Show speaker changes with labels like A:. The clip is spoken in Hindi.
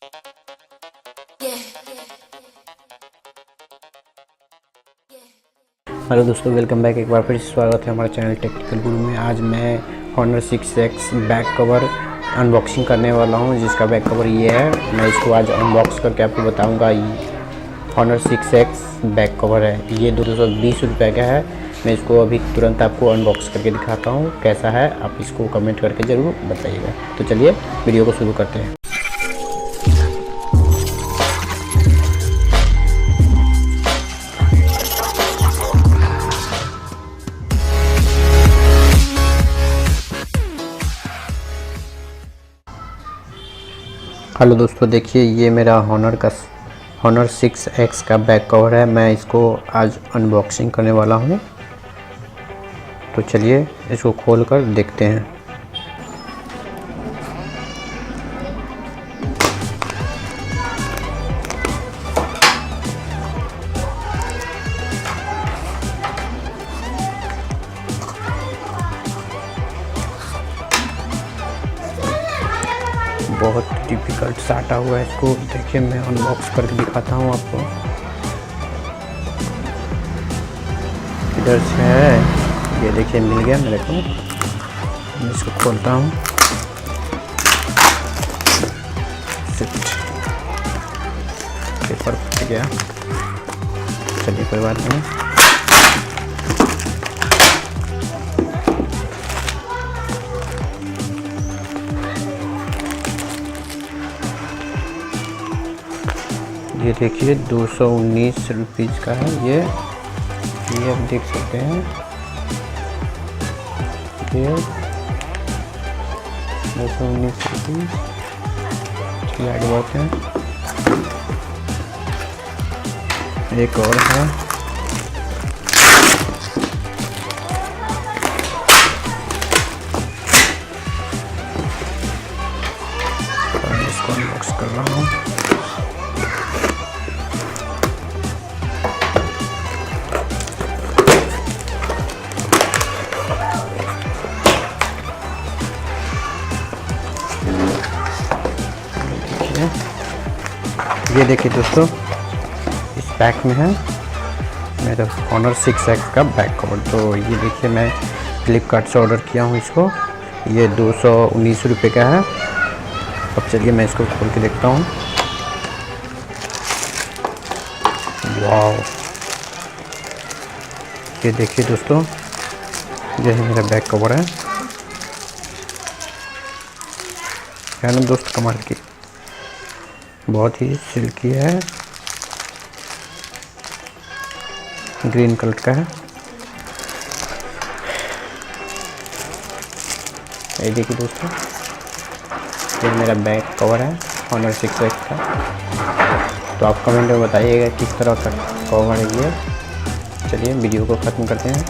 A: हेलो दोस्तों, वेलकम बैक। एक बार फिर से स्वागत है हमारे चैनल टेक्निकल गुरु में। आज मैं Honor 6X back cover unboxing करने वाला हूं, जिसका बैक कवर ये है। मैं इसको आज अनबॉक्स करके आपको बताऊंगा। हॉनर 6X बैक कवर है, ये 220 रुपये का है। मैं इसको अभी तुरंत आपको अनबॉक्स करके दिखाता हूँ कैसा है। आप इसको कमेंट करके ज़रूर बताइएगा। तो चलिए वीडियो को शुरू करते हैं। हेलो दोस्तों, देखिए ये मेरा हॉनर 6X का बैक कवर है। मैं इसको आज अनबॉक्सिंग करने वाला हूँ। तो चलिए इसको खोल कर देखते हैं। बहुत डिफ़िकल्ट साटा हुआ है इसको। देखिए मैं अनबॉक्स करके दिखाता हूँ आपको। इधर से है, ये देखिए मिल गया मेरे को। मैं इसको खोलता हूँ। पेपर फट गया, चलिए कोई बात नहीं। ये देखिए 219 रुपीज़ का है ये आप देख सकते हैं। ये 219 रुपीज़ लाइट बहुत है। एक और है, इसको अनबॉक्स कर रहा हूँ। ये देखिए दोस्तों, इस पैक में है मेरा हॉनर 6X का बैक कवर। तो ये देखिए मैं फ्लिपकार्ट से ऑर्डर किया हूँ इसको। ये 219 रुपये का है। अब चलिए मैं इसको खोल के देखता हूँ। वाव, ये देखिए दोस्तों, ये है मेरा बैक कवर है ना दोस्त, कमाल की, बहुत ही सिल्की है, ग्रीन कलर का है। ये देखिए दोस्तों, ये मेरा बैक कवर है हॉनर 6X का। तो आप कमेंट में बताइएगा किस तरह का कवर है ये। चलिए वीडियो को ख़त्म करते हैं।